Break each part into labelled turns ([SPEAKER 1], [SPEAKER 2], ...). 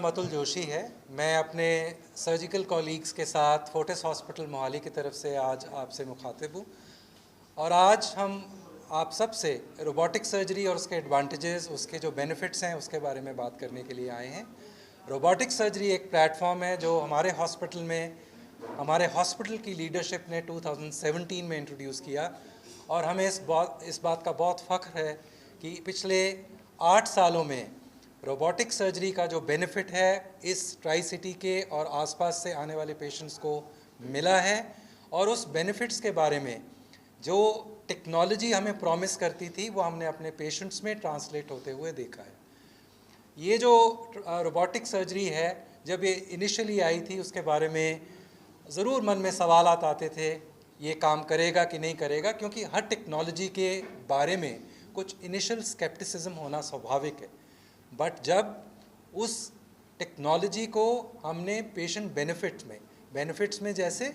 [SPEAKER 1] अतुल जोशी है। मैं अपने सर्जिकल कॉलीग्स के साथ फोर्टिस हॉस्पिटल मोहाली की तरफ से आज आपसे मुखातिब हूँ और आज हम आप सब से रोबोटिक सर्जरी और उसके एडवांटेजेस, उसके जो बेनिफिट्स हैं उसके बारे में बात करने के लिए आए हैं। रोबोटिक सर्जरी एक प्लेटफॉर्म है जो हमारे हॉस्पिटल की लीडरशिप ने 2017 में इंट्रोड्यूस किया और हमें इस बात का बहुत फ़ख्र है कि पिछले 8 सालों में रोबोटिक सर्जरी का जो बेनिफिट है इस ट्राई सिटी के और आसपास से आने वाले पेशेंट्स को मिला है और उस बेनिफिट्स के बारे में जो टेक्नोलॉजी हमें प्रॉमिस करती थी वो हमने अपने पेशेंट्स में ट्रांसलेट होते हुए देखा है। ये जो रोबोटिक सर्जरी है, जब ये इनिशियली आई थी उसके बारे में ज़रूर मन में सवालात आते थे, ये काम करेगा कि नहीं करेगा, क्योंकि हर टेक्नोलॉजी के बारे में कुछ इनिशियल स्केप्टिसिज्म होना स्वाभाविक है। बट जब उस टेक्नोलॉजी को हमने पेशेंट बेनिफिट्स में जैसे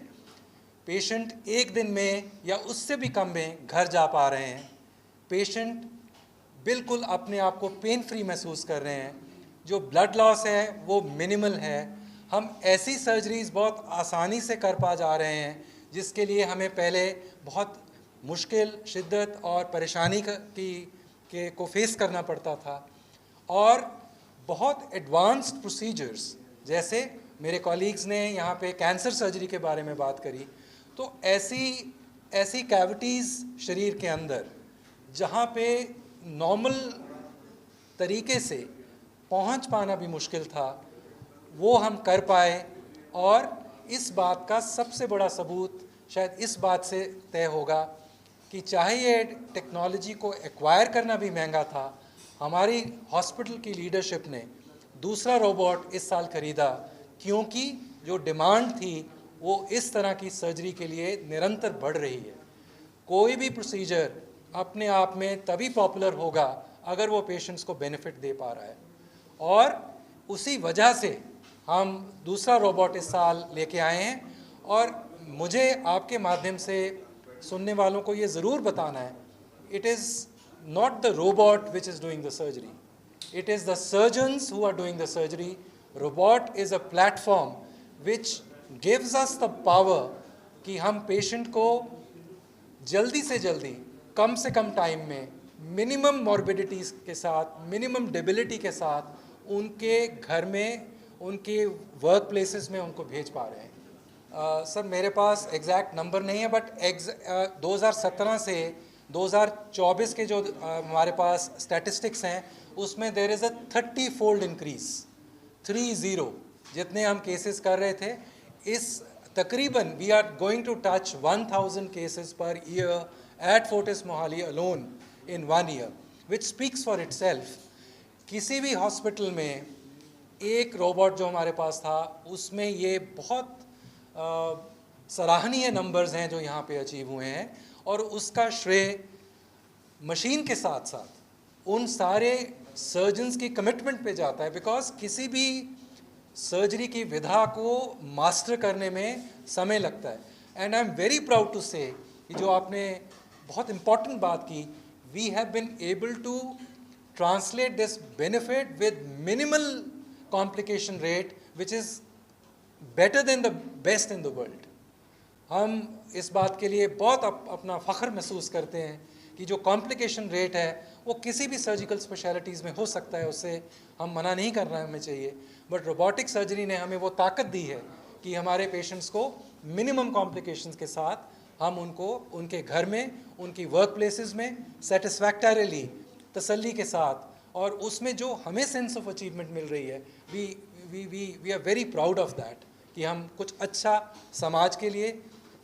[SPEAKER 1] पेशेंट एक दिन में या उससे भी कम में घर जा पा रहे हैं, पेशेंट बिल्कुल अपने आप को पेन फ्री महसूस कर रहे हैं, जो ब्लड लॉस है वो मिनिमल है, हम ऐसी सर्जरीज बहुत आसानी से कर पा जा रहे हैं जिसके लिए हमें पहले बहुत मुश्किल, शिद्दत और परेशानी को फेस करना पड़ता था। और बहुत एडवांस्ड प्रोसीजर्स, जैसे मेरे कॉलीग्स ने यहाँ पे कैंसर सर्जरी के बारे में बात करी, तो ऐसी कैविटीज़ शरीर के अंदर जहाँ पे नॉर्मल तरीके से पहुँच पाना भी मुश्किल था, वो हम कर पाए। और इस बात का सबसे बड़ा सबूत शायद इस बात से तय होगा कि चाहे ये टेक्नोलॉजी को एक्वायर करना भी महंगा था, हमारी हॉस्पिटल की लीडरशिप ने दूसरा रोबोट इस साल ख़रीदा, क्योंकि जो डिमांड थी वो इस तरह की सर्जरी के लिए निरंतर बढ़ रही है। कोई भी प्रोसीजर अपने आप में तभी पॉपुलर होगा अगर वो पेशेंट्स को बेनिफिट दे पा रहा है, और उसी वजह से हम दूसरा रोबोट इस साल लेके आए हैं। और मुझे आपके माध्यम से सुनने वालों को ये ज़रूर बताना है, it is not the robot which is doing the surgery. It is the surgeons who are doing the surgery. Robot is a platform which gives us the power कि हम पेशेंट को जल्दी से जल्दी, कम से कम टाइम में, मिनिमम मॉर्बिडिटीज़ के साथ, मिनिमम डेबिलिटी के साथ उनके घर में, उनके वर्क प्लेसेस में उनको भेज पा रहे हैं। सर मेरे पास एग्जैक्ट नंबर नहीं है, बट 2017 से 2024 के जो हमारे पास स्टैटिस्टिक्स हैं उसमें there is a 30-fold increase, 30 जितने हम केसेस कर रहे थे, इस तकरीबन we are going to touch 1000 cases per year at Fortis Mohali alone in 1 year, which speaks for itself. किसी भी हॉस्पिटल में एक रोबोट जो हमारे पास था उसमें ये बहुत सराहनीय नंबर्स हैं जो यहाँ पे अचीव हुए हैं, और उसका श्रेय मशीन के साथ साथ उन सारे सर्जन्स की कमिटमेंट पे जाता है, बिकॉज किसी भी सर्जरी की विधा को मास्टर करने में समय लगता है। And I am very proud to say कि जो आपने बहुत इम्पॉर्टेंट बात की, we have been able to translate this benefit with minimal complication rate which is better than the best in the world. हम इस बात के लिए बहुत अपना फ़ख्र महसूस करते हैं कि जो कॉम्प्लिकेशन रेट है वो किसी भी सर्जिकल स्पेशलिटीज़ में हो सकता है, उससे हम मना नहीं करना हमें चाहिए, बट रोबोटिक सर्जरी ने हमें वो ताकत दी है कि हमारे पेशेंट्स को मिनिमम कॉम्प्लिकेशंस के साथ हम उनको उनके घर में, उनकी वर्क प्लेसेस में सेटिस्फैक्टरीली, तसल्ली के साथ, और उसमें जो हमें सेंस ऑफ अचीवमेंट मिल रही है, we are very proud of that कि हम कुछ अच्छा समाज के लिए,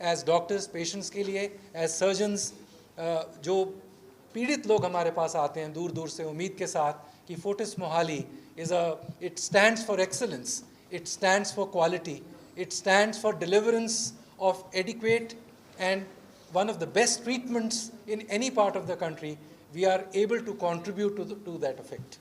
[SPEAKER 1] एज डॉक्टर्स, पेशेंट्स के लिए, एज सर्जन्स, जो पीड़ित लोग हमारे पास आते हैं दूर दूर से उम्मीद के साथ कि Fortis Mohali it stands for excellence, it stands for quality, it stands for deliverance of adequate and one of the best treatments in any part of the country. We are able to contribute to that effect.